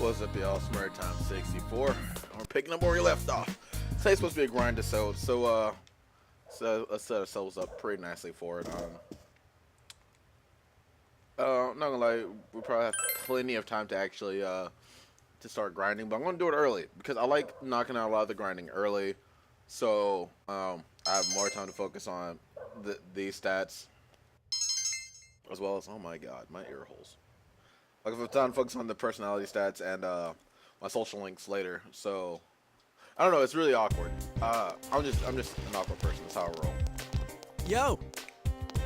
What's up, y'all? It's Murdertime64. We're picking up where we left off. Today's supposed to be a Grindisode, so let's set ourselves up pretty nicely for it. Not gonna lie, we probably have plenty of time to actually to start grinding, but I'm gonna do it early because I like knocking out a lot of the grinding early, so I have more time to focus on these stats as well as, oh my god, my ear holes. Like, if I'm time to focus on the personality stats and my social links later, so I don't know. It's really awkward. I'm just an awkward person. That's how I roll. Yo.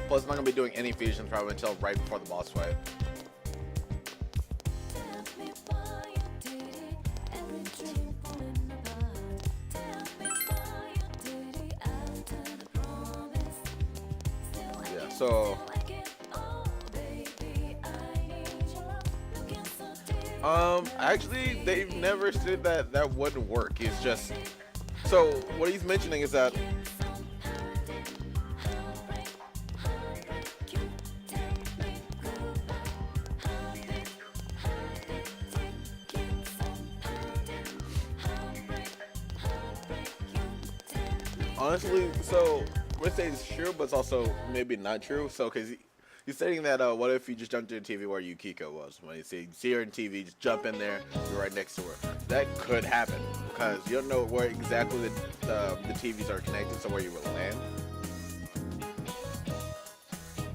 Plus, I'm not gonna be doing any fusions probably until right before the boss fight. Yeah. So. Actually, they've never said that that wouldn't work. It's just, so what he's mentioning is that honestly, so we're saying it's true, but it's also maybe not true. So, because he's stating that what if you just jumped to the TV where Yukiko was? When you see her in TV, just jump in there, you're right next to her. That could happen because you don't know where exactly the TVs are connected, so where you would land.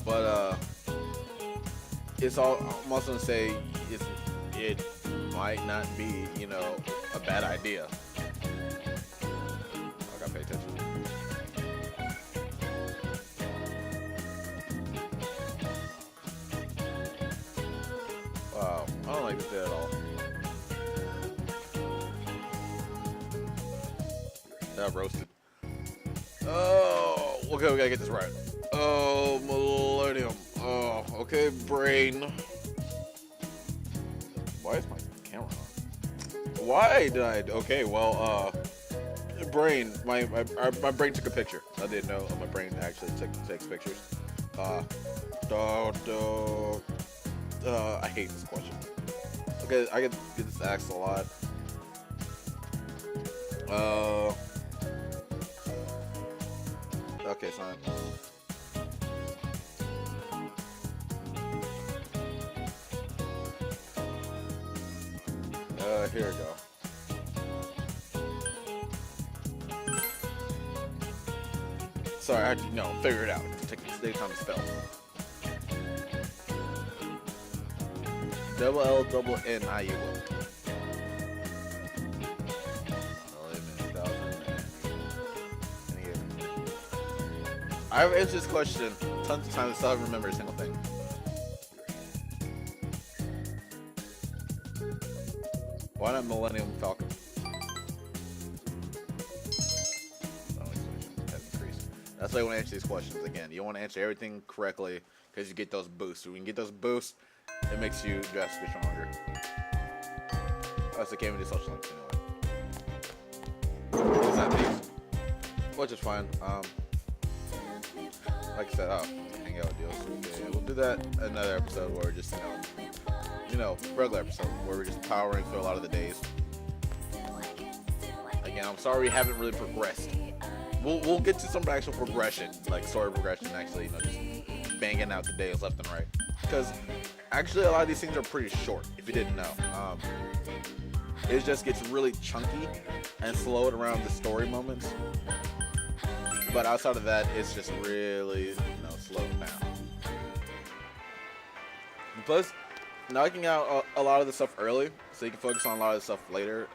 But it's all. I'm also gonna say it might not be, you know, a bad idea. I gotta pay attention. Wow, I don't like this at all. Roasted. Oh, okay, we gotta get this right. Oh, Millennium. Oh, okay, brain. Why is my camera on? Why did I? Okay, well, brain. My brain took a picture. I didn't know my brain actually takes pictures. I hate this question. Okay, I get this asked a lot. Okay, fine. Here we go. Sorry, I had to, figure it out. Take time to spell. Double L, double N, I, U. I've answered this question tons of times and still haven't remembered a single thing. Why not Millennium Falcon? That's why I want to answer these questions again. You want to answer everything correctly because you get those boosts. When you get those boosts, it makes you drastically stronger. Also, can't even do social links anyway. It's not these, which is fine. Like I said, hang out with deals. Okay, we'll do that another episode where we're just, regular episode where we're just powering through a lot of the days. Again, I'm sorry we haven't really progressed. We'll get to some actual progression, like story progression, actually, just banging out the days left and right. Because actually, a lot of these things are pretty short, if you didn't know. It just gets really chunky and slowed around the story moments. But outside of that, it's just really, slowed down. Plus, knocking out a lot of the stuff early, so you can focus on a lot of the stuff later,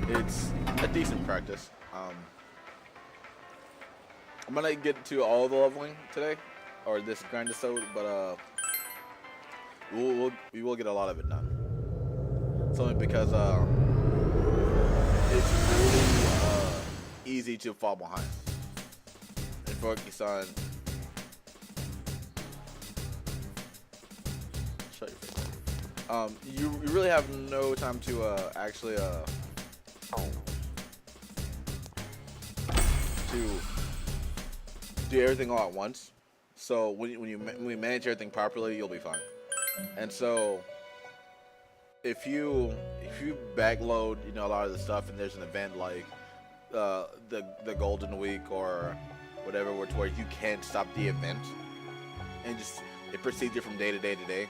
it's a decent practice. I'm gonna get to all the leveling today, or this Grindisode, but we will get a lot of it done. It's only because it's really easy to fall behind. Focus on. Shut your face. You really have no time to actually to do everything all at once. So when we manage everything properly, you'll be fine. And so if you backload, you know, a lot of the stuff, and there's an event like the Golden Week or whatever, where you can't stop the event, and just it proceeds you from day to day to day.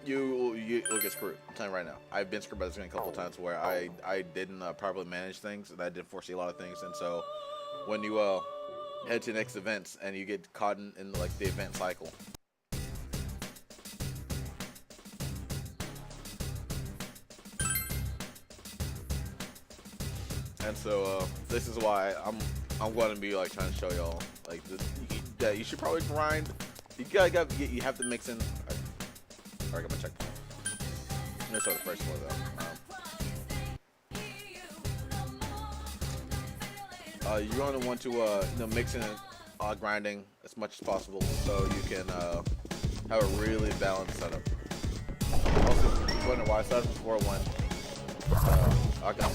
You'll get screwed. I'm telling you right now. I've been screwed by this game a couple of times where I didn't properly manage things, and I didn't foresee a lot of things, and so when you head to the next events and you get caught in like the event cycle. And so this is why I'm going to be like trying to show y'all like this, that you should probably grind. You have to mix in. I got my check. Let's start the first one though. You only want to you know, mix in grinding as much as possible so you can have a really balanced setup. Also, if you wonder why I started before one, I got.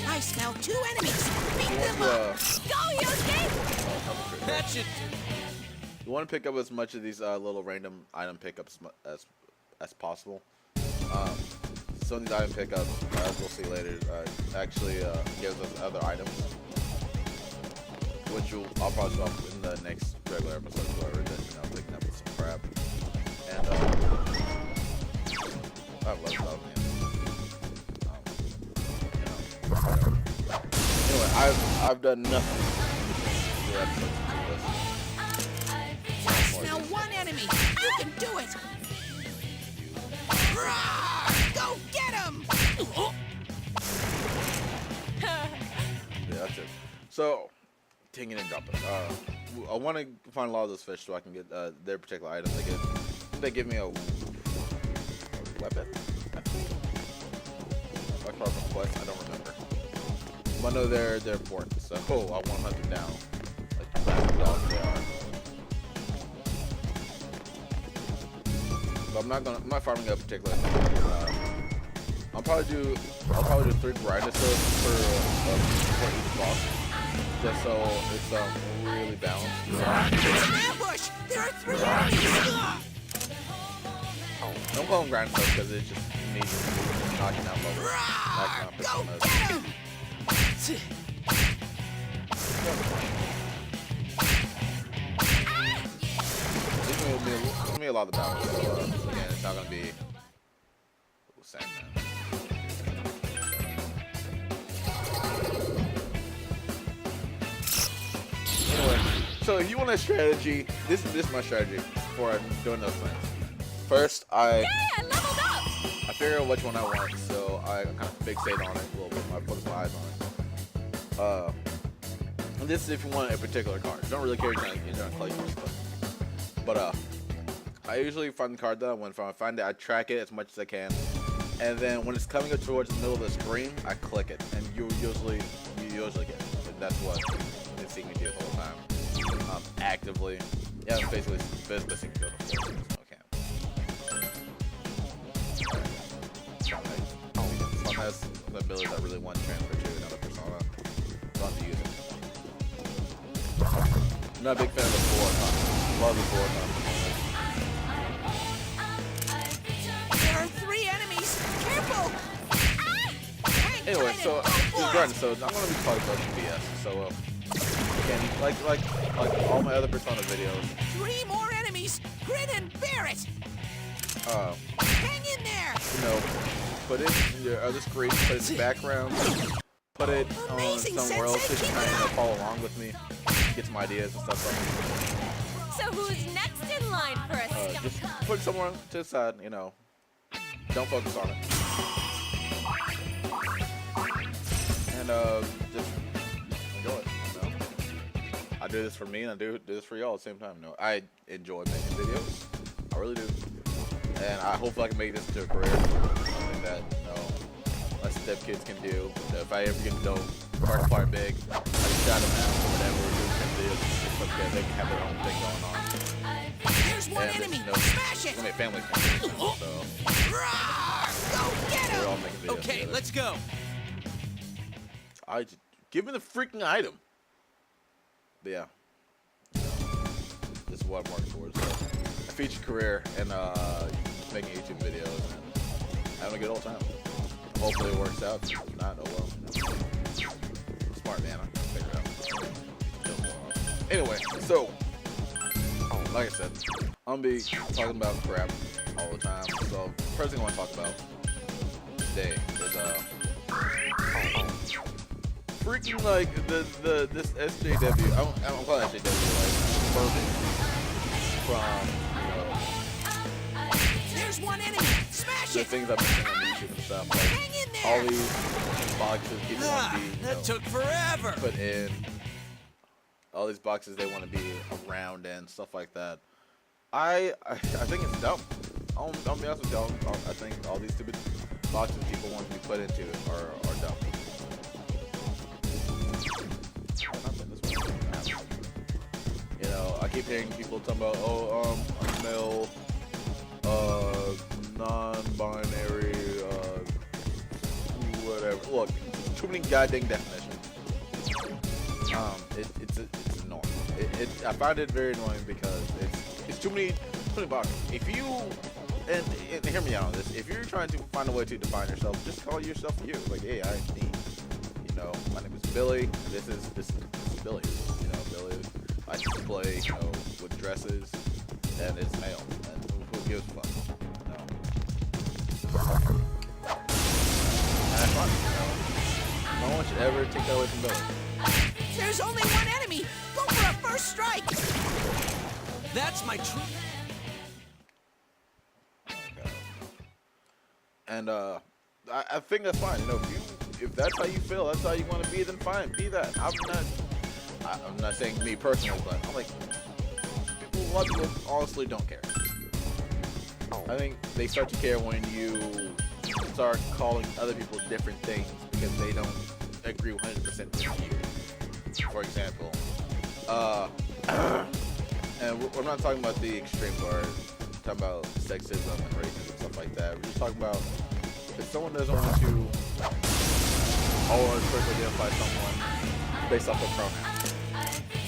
I smell 2 enemies. Beat them up. Go, Yosuke! That should. You want to pick up as much of these little random item pickups as possible. Some of these item pickups, as we'll see later, actually gives us other items, which I'll probably show off in the next regular episode where we're just picking up some crap. And I have lots of Anyway, I've done nothing. Now 1 enemy. You can do it. Go get him. Yeah, that's it. So, taking and dropping. I want to find a lot of those fish so I can get their particular items. They give me a weapon. I probably quest. I don't remember. But I know they're important, so I want to hunt them down. Like the dogs they are. But I'm not farming a particular thing. I'll probably do 3 Grindisode for each boss, just so it's really balanced. It's an ambush. There are 3 enemies. Don't call them Grindisode because it's just me knocking out levels. Go get him. It's gonna be a lot of the balance. So, again, it's not gonna be Sandman. Anyway, so if you want a strategy, this is my strategy for doing those things. First, I leveled up! I figure out which one I want, so I kind of fixate on it a little bit. I focus my eyes on it. And this is if you want a particular card. You don't really care if you're gonna collect stuff. But I usually find the card that I want from. I find it, I track it as much as I can, and then when it's coming up towards the middle of the screen, I click it, and you usually get it. And that's what it's seeing me do the whole time. Actively, yeah, basically seeing me go to 4. One has the ability I really want to transfer to another persona. So I have to use it. I'm not a big fan of the 4. Love the 4. There are 3 enemies. Careful. Anyway, so Grindisode, I'm gonna be talking about BS. So again, like all my other Persona videos. 3 more enemies. Grin and bear it. Hang in there. You know, put it in your other screen, put it in the background, put it on Amazing, somewhere else, Sensei, just keep kind it of up. follow along with me, get some ideas and stuff So who's next in line for a like that. Just put it somewhere to the side, you know. Don't focus on it. And just enjoy it. You know? I do this for me and I do this for y'all at the same time. You know, I enjoy making videos. I really do. And I hopefully I can make this into a career. Something that, you know, my stepkids can do. If I ever get to know Markiplier big, I can shout them out or whatever, do some videos and stuff like that. They can have their own thing going on. There's 1 And enemy. you know, Smash it. my family can do it, so Go get we're all him. making videos Okay, together. let's go. I just give me the freaking item. But yeah, this is what I'm working towards. So, a feature career and making YouTube videos and having a good old time. Hopefully it works out. If not, oh well. Smart man, I can figure it out. Anyway, so like I said, I'm gonna be talking about crap all the time. So first thing I want to talk about today is freaking like this SJW. I'm calling it SJW like perfect from There's one enemy. Smash the it. things I've been seeing on YouTube and stuff. Like Hang in there. all these boxes people want to be That took forever. put in. All these boxes they want to be around and stuff like that. I think it's dumb. I'll be honest with y'all. I think all these stupid boxes people want to be put into are dumb. You know, I keep hearing people talking about, I'm male, non-binary, whatever. Look, too many goddamn definitions. It's annoying. I find it very annoying because it's too many boxes. If you and hear me out on this, if you're trying to find a way to define yourself, just call yourself you. Like, hey, I'm me. You know, my name is Billy. This is Billy. You know, Billy. I just play, you know, with dresses, and it's male. And who gives a fuck? You know. And that's fun. You know, no one should ever take that away from Billy. There's only one enemy. Go for a first strike. That's my true. And I think that's fine. You know, if that's how you feel, that's how you want to be, then fine, be that. I'm not saying me personally, but I'm like, a lot of people honestly don't care. I think they start to care when you start calling other people different things because they don't agree 100% with you. For example, and we're not talking about the extreme part. We're talking about sexism and racism and stuff like that. We're just talking about if someone doesn't want to always quickly identify someone based off of pronouns.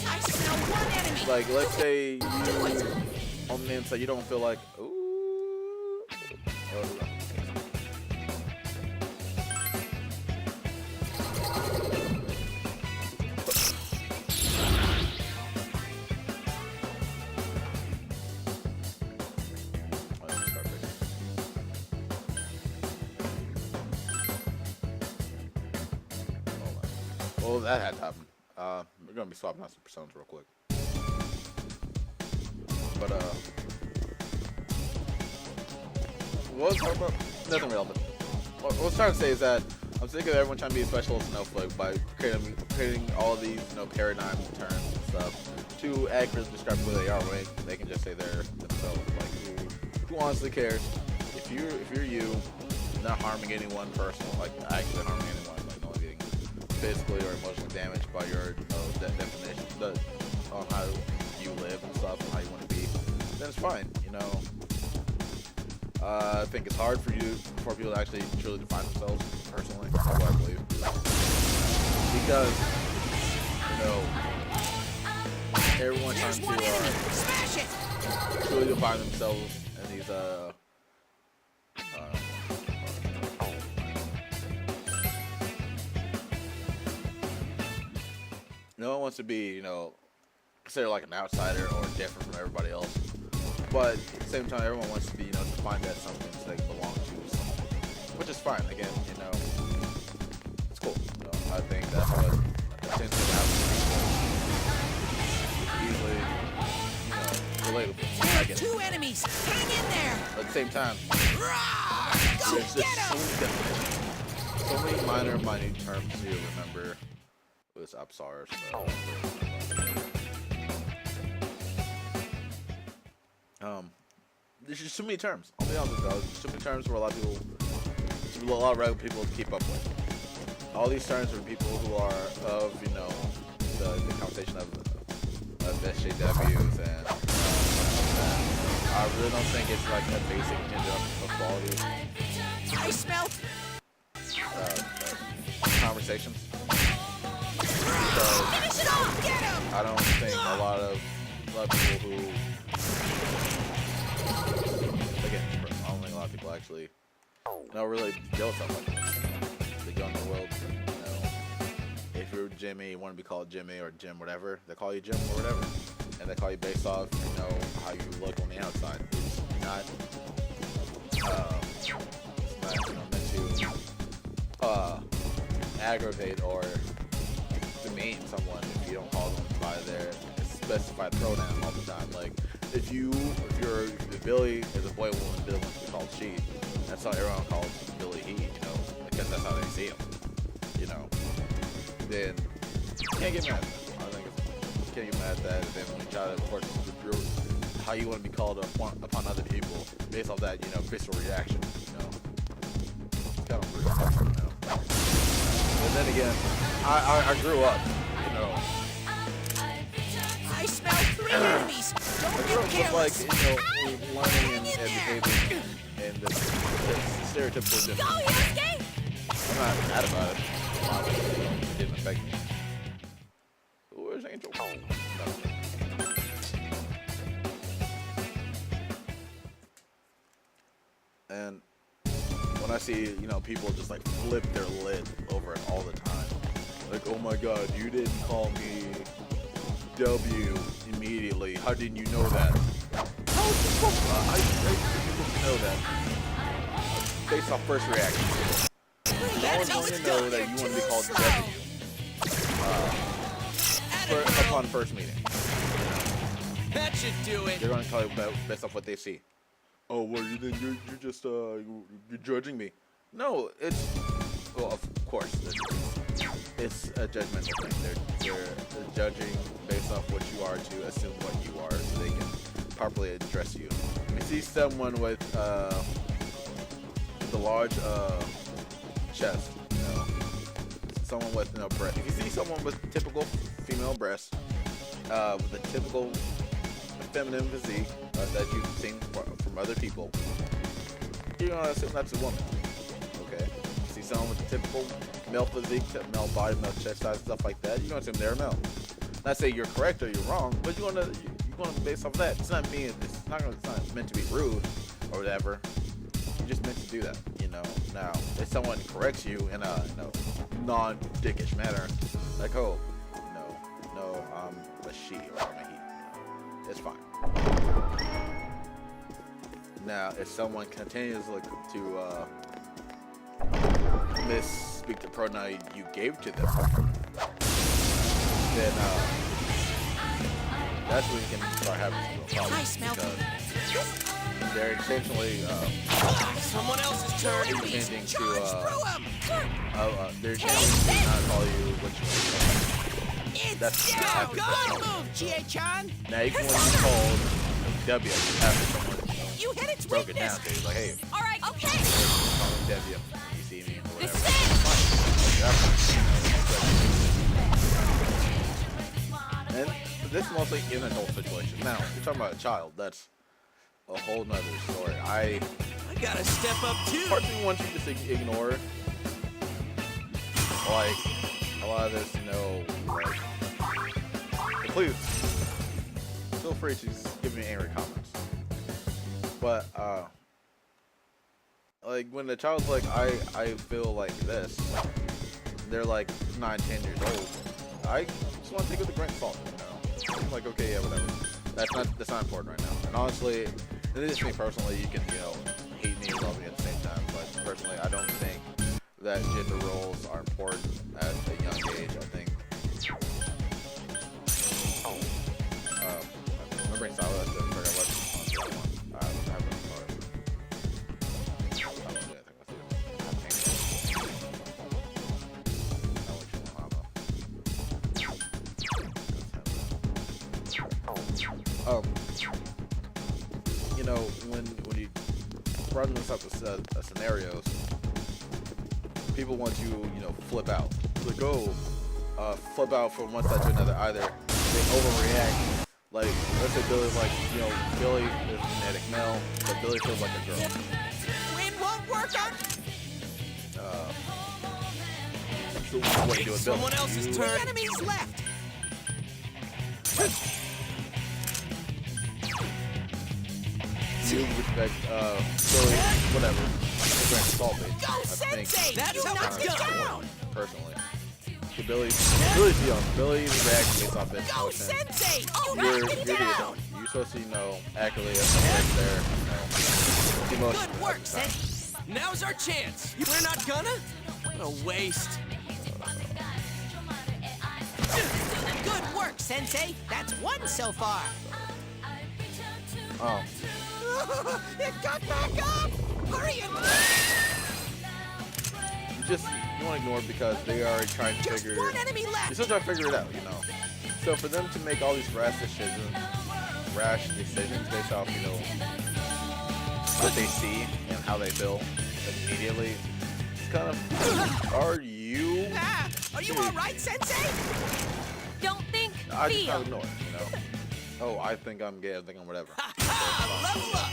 I smell one enemy. Like, let's say Do it. you, on the inside, you don't feel like, ooh. Well, that had to happen. We're gonna be swapping out some personas real quick. But what was I talking about? Nothing relevant. What I was trying to say is that I'm sick of everyone trying to be a specialist snowflake by creating all these, you know, paradigms, terms, and stuff to accurately describe who they are. When they can just say they're themselves. Like, who honestly cares? If you're you, not harming anyone personal, like actually harming anyone, like not getting physically or emotionally damaged by your definition on how you live and stuff and how you want to be, then it's fine, you know. I think it's hard for people to actually truly define themselves personally. That's what I believe. Because, you know, everyone's trying There's one enemy. Smash it. to truly define themselves in these no one wants to be, you know, considered like an outsider or different from everybody else. But at the same time, everyone wants to be, you know, defined as something so they belong to something. Which is fine. Again, you know, it's cool. You know, I think that's what tends to happen to people. It's easily, you know, relatable. I guess. Two enemies. Hang in there. At the same time, Rawr! Go there's get just so him. many definitions. So many minute terms to remember. This upsars. There's just too many terms. I'll be honest with you, there's too many terms for a lot of people, a lot of regular people to keep up with. All these terms are people who are of, you know, the conversation of SJWs and I really don't think it's like a basic gender equality I smell. conversations. Finish it off. Get him. I don't think a lot of lot of people who, again, I don't think a lot of people actually really deal with stuff like this. They go in the world, you know, if you're Jimmy, you want to be called Jimmy or Jim, whatever, they call you Jim or whatever. And they call you based off, you know, how you look on the outside. It's not, meant to, aggravate or demean someone if you don't call them by their specified pronoun all the time. Like, if Billy is a boy, woman, Billy wants to be called she. That's how everyone calls Billy he, you know, because that's how they see him, you know. Then you can't get mad at that. I think you can't get mad at that. And then when you try to, of course, how you want to be called upon other people based off that, you know, visceral reaction, you know. It's kind of weird, you know. And then again, I grew up, you know. I smell 3 enemies. I Don't grew get up with, like, careless. you know, learning and behaving in this stereotypical difference. Go, Yosuke! I'm not mad about it. Obviously, it didn't affect me. Where's Angel? No. And when I see, you know, people just like flip their lid over it all the time, like, oh my god, you didn't call me W immediately. How didn't you know that? How is it supposed to? I supposed to know that based off first reaction. You're always going to know that you want to be called W upon first meeting. That should do it. They're going to call you based off what they see. Oh, well, you're just you're judging me. No, it's, well, of course, it's a judgmental thing. They're judging based off what you are to assume what you are, so they can properly address you. If you see someone with the large chest, you know, someone with, you know, breast. If you see someone with typical female breasts, with a typical feminine physique that you've seen from other people, you're gonna assume that's a woman. Okay? You see someone with a typical male physique, male body, male chest size, stuff like that, you're gonna assume they're a male. Not say you're correct or you're wrong, but you're gonna base off that. It's not meant to be rude or whatever. You're just meant to do that, you know. Now, if someone corrects you in a, you know, non-dickish manner, like, oh, no, I'm a she or I'm a he. It's fine. Now, if someone continues to misspeak the pronoun you gave to them, then that's when you can start having some I problems, smell because they're intentionally Someone else's turn. intending to they're Take intentionally not call you what you want. That's what happens. Good move, Chie-chan. Now you can want to be called W after someone You hit its broke it down. weakness. So he's like, hey, All right, okay. call him W. You see me or This whatever. is it. And this is mostly in an adult situation. Now, you're talking about a child. That's a whole nother story. I gotta step up too. partly want you to just ignore, like, a lot of this, you know, like, please feel free to just give me angry comments. But like when the child's like, I feel like this, they're like 9, 10 years old. I just want to take it with a grain of salt, you know. I'm like, okay, yeah, whatever. That's not important right now. And honestly, and this is me personally. You can, you know, hate me and love me at the same time. But personally, I don't think that gender roles are important at a young age. I think. My brain's not really good. I forgot what one. I haven't thought. I don't do anything with it. I can't. I want you know, when you run this up of scenarios, people want you, you know, flip out. Like, oh, flip out from one side to another. Either they overreact. Like, let's say Billy's like, you know, Billy is a genetic male, but Billy feels like a girl. Wind won't work out. So what do you do with Billy? Someone else's Three turn. enemies left. you respect Billy, whatever. Assault based. Go, I think Sensei! That's You how knocked it's it done. down! personally. So Billy's young. Billy's reaction based off his Go, motion. Sensei! You You're knocked it the down! adult. You're supposed to, accurately assess their, emotion. Good work, Sensei! Now's our chance. We're not gonna? What a waste. Good work, Sensei! That's one so far! Oh. It got back up! Hurry and You want to ignore it because they are trying to just figure. one enemy You're left! still trying to figure it out, So for them to make all these rash decisions based off, what they see and how they feel immediately, it's kind of. Are you? Ah, are you all right, Sensei? Don't think, I just feel. kind of ignore it, Oh, I think I'm gay. I think I'm whatever. Level up.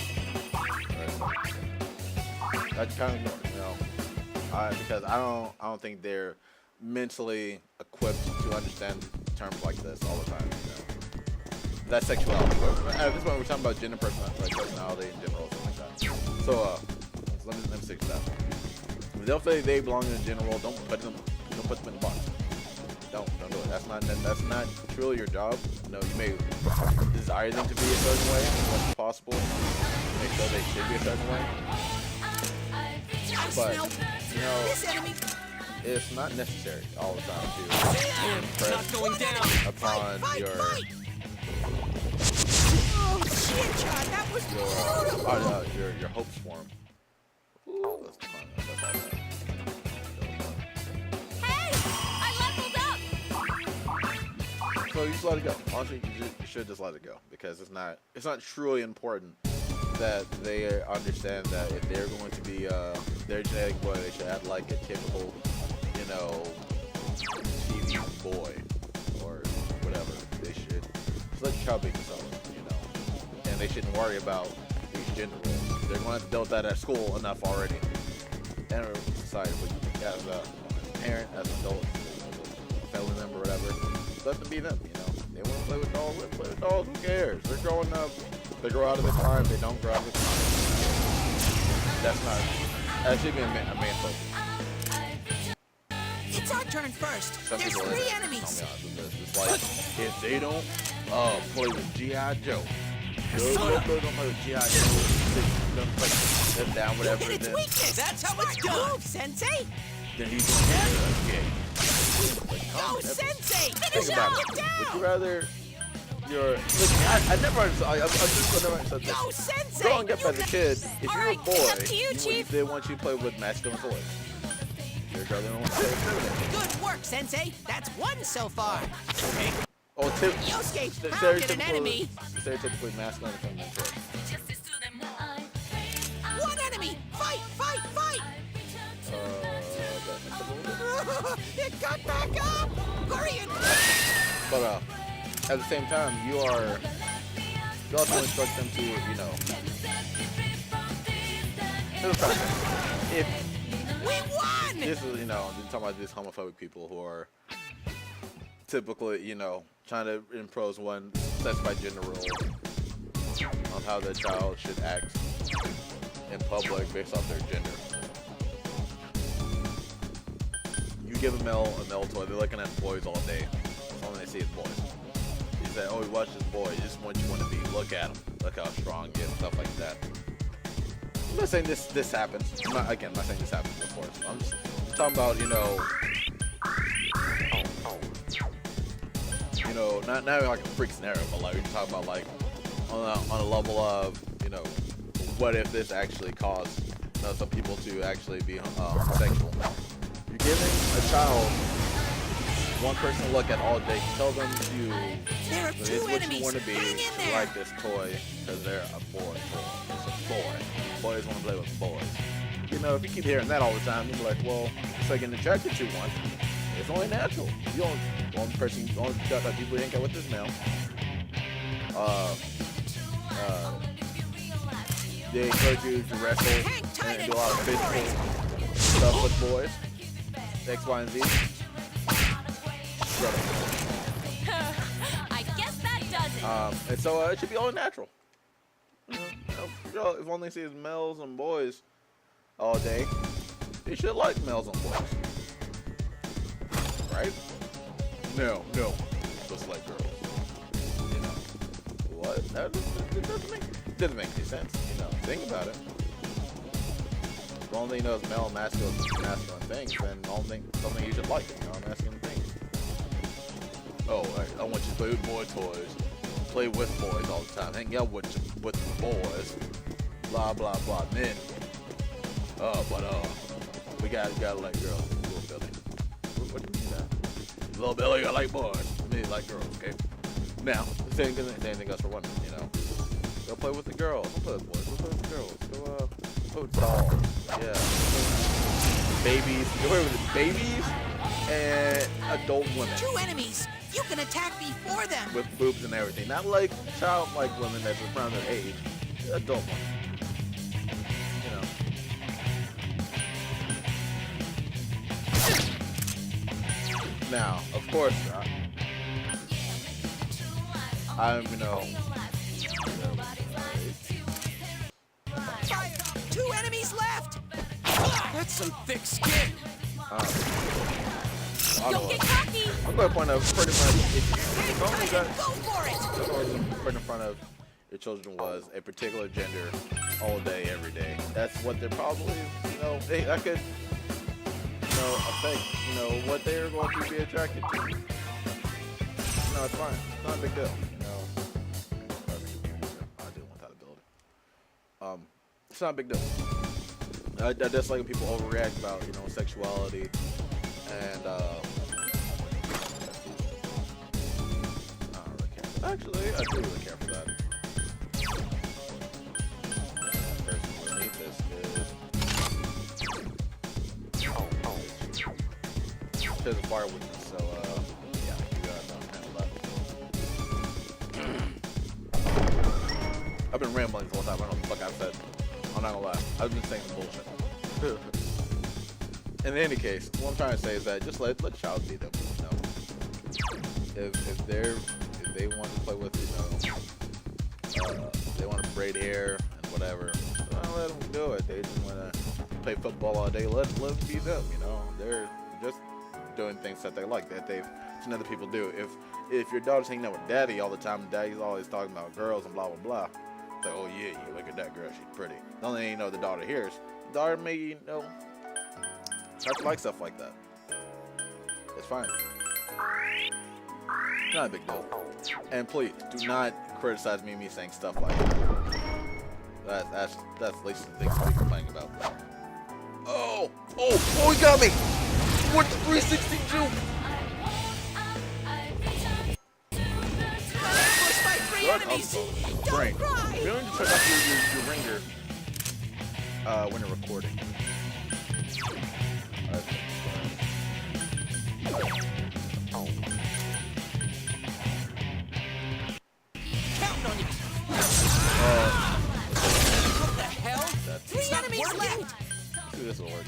I just kind of ignore it, because I don't think they're mentally equipped to understand terms like this all the time. That's sexuality. At this point, we're talking about gender, personality in general, something like that. So, let me stick to that. If they'll say they belong in the general, don't put them in the box. Don't do it. That's not truly your job. You may desire them to be a certain way as much as possible. Make sure they should be a certain way. I But smell this enemy. it's not necessary all the time to It's not going down. upon Fight! your Oh, shit, John, that was beautiful! your hopes for him. Ooh, that's fun. That's all right. Hey, I leveled up. So you just let it go. Honestly, you should just let it go because it's not truly important that they understand that if they're going to be their genetic boy, they should act like a typical, TV boy or whatever. They should just let the child be themselves, and they shouldn't worry about these gender roles. They're going to deal with that at school enough already, and society, as a parent, as an adult, family member, whatever. Let them be them, They want to play with dolls, let them play with dolls, who cares? They're growing up, they grow out of the time, they don't grow out of the time. That should be a man focus. It's our turn first. Some There's people 3 are- enemies. It's like, if they don't play with G.I. Joe, don't play with G.I. Joe, don't put them down, whatever, Hit its then weakness. That's how it's Smart done. move, Sensei. he's going to be gay. Go, Sensei. Think Finish about him. it. Get Would you down. rather I never understood. I just never understood this. Go, Sensei. Growing up as a kid, if you're a Alright, boy, it's up to you, Chief. they want you to play with masculine toys. Your girl, they don't want to play with feminine. Good work, Sensei. That's 1 so far. Oh, Yosuke, pounded an enemy. stereotypically masculine and feminine toys. 1 enemy. Fight, fight, fight. That makes up a little bit. It got back up. Hurry and But at the same time, you also instruct them to, here's what I'm trying to say. If we won. this is, you're talking about these homophobic people who are typically, trying to impose one specified gender rule on how their child should act in public based off their gender. You give a male toy, they're looking at boys all day. That's all they see is boys. You say, oh, watch this boy, this is what you want to be. Look at him. Look how strong he is, stuff like that. I'm not saying this happens. I'm not saying this happens, of course. I'm just talking about, not like a freak scenario, but like we're just talking about like on a level of, what if this actually caused some people to actually be homosexual? You're giving a child one person to look at all day. Tell them There are this 2 is what you enemies. want to be. Hang in You there. like this toy because they're a boy toy. It's a boy. Boys want to play with boys. If you keep hearing that all the time, you'll be like, well, it's like an attracted to one. It's only natural. The only people hang out with is male. They encourage you to wrestle Hang tight and do and a lot of go for physical stuff with boys. X, Y, and Z. Shut I guess that does it. up. And so it should be all natural. girl, if only sees males and boys all day, he should like males and boys, right? No, just like girls. You know what? That doesn't make any sense. You know, think about it. The only thing you know is male and masculine things, then something you should like is male and masculine things. Oh, I want you to play with boy toys. Play with boys all the time. Hang out with boys. Blah blah blah. Men. We gotta like girls. Little Billy. What do you mean that? Little Billy, I like boys. Me like girls. Okay. Now, the same thing goes for women. You know, go play with the girls. Don't play with boys. Go play with the girls. Go play with dolls. Yeah. Babies. Go play with babies and adult women. 2 enemies. You can attack before them. With boobs and everything. Not like childlike women that's around their age. Adult women. You know. Now, of course, I'm, you know. Fire! 2 enemies left. That's some thick skin. Don't get cocky. I'm going to point out pretty much if only got Go for it. put in front of your children was a particular gender all day, every day. That's what they're probably, you know, that could, you know, affect, you know, what they're going to be attracted to. No, it's fine. It's not a big deal. You know, I do want that ability. It's not a big deal. I just like when people overreact about, you know, sexuality and actually, I do really care for that. The person who needs this is a fire witness, so yeah, you guys handle that. I've been rambling the whole time. I don't know what the fuck I said. I'm not gonna lie. I've been saying some bullshit. In any case, what I'm trying to say is that just let child be them. You know, if they want to play with, you know, they want to braid hair and whatever, well, let them do it. They just want to play football all day. Let them be them. You know, they're just doing things that they like that they've seen other people do. If your daughter's hanging out with daddy all the time, and daddy's always talking about girls and blah blah blah. It's like, oh yeah, you look at that girl, she's pretty. The only thing you know the daughter hears, the daughter may, you know, start to like stuff like that. It's fine. It's not a big deal. And please, do not criticize me saying stuff like that. That's the least of the things I'm complaining about. Oh, he got me! What the 362? Ambushed by 3 enemies. Brain. Don't cry. You don't need to turn off your ringer when you're recording. Counting on you. What the hell? 3 enemies left. See, this will work.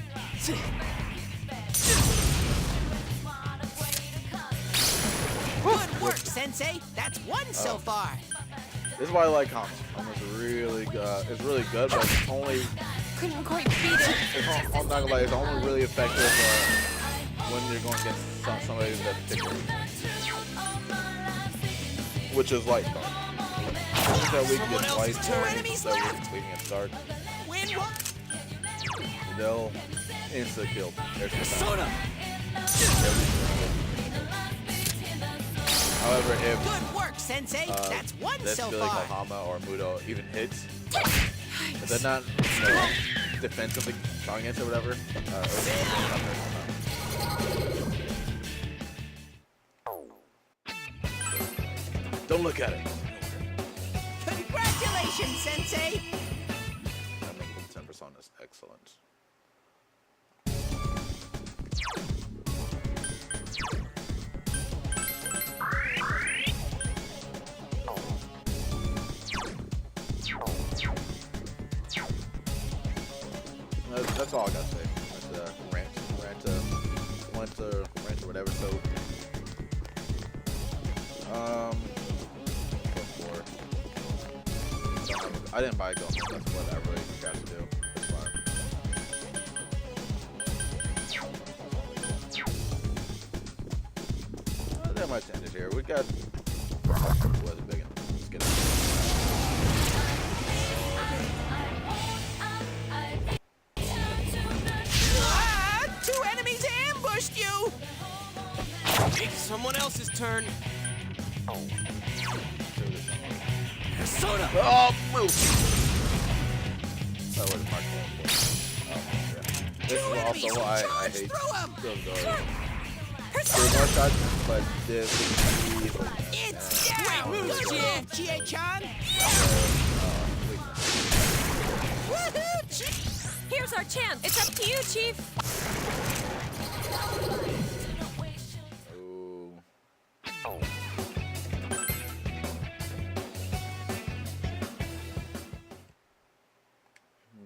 Good work, Sensei. That's 1 so far. This is why I like comics. Comics are really it's really good, but it's only Couldn't quite beat it. I'm not gonna lie, it's only really effective when you're going against somebody that's particular. Which is light dark. That we can get light dark enemies so we left. can start. Win one. They'll insta kill. Soda. However, if Good work, Sensei. That's 1 this so Billy far. Kohama or Mudo even hits, if they're not, you know, defensively strong against or whatever, don't look at it. Congratulations, Sensei. That makes 10% is excellent. That's all I gotta say. That's rant or whatever. So, I didn't buy a gun. That's what I really got to do. It's fine. That might end it here. We got. Was big enough. Let's get it. Ah, 2 enemies ambushed you! It's someone else's turn. Persona! Oh, move! That was my call. Oh, yeah. This is also why I hate those doors. There's more shots, but this is evil. It's down! Great move, Chie-chan! Woohoo! Here's our chance. It's up to you, Chief. Ooh.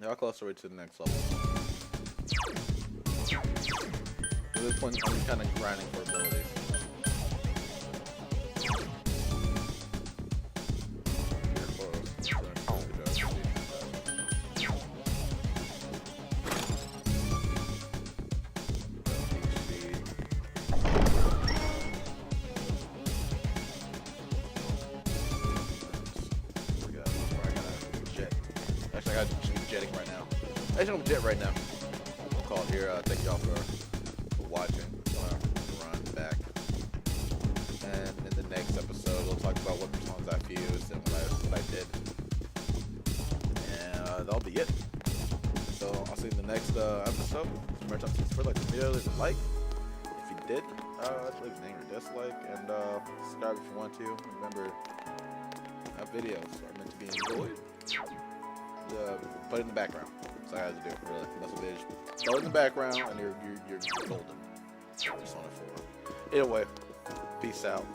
How close are we to the next level? At this point, I'm kind of grinding for abilities. Actually, I got jetting right now. Actually, I'm jet right now. I'll call it here. Thank y'all for watching. I'm gonna run back. And in the next episode, we'll talk about what songs I've used and what I did. And that'll be it. So I'll see you in the next episode. Murdertime64. Like the video, leave a like. If you did, leave an angry dislike. And subscribe if you want to. Remember, videos are meant to be enjoyed. Put it in the background. That's all I have to do, really. That's what it is. Throw it in the background, and you're golden. Just on it for. Anyway, peace out.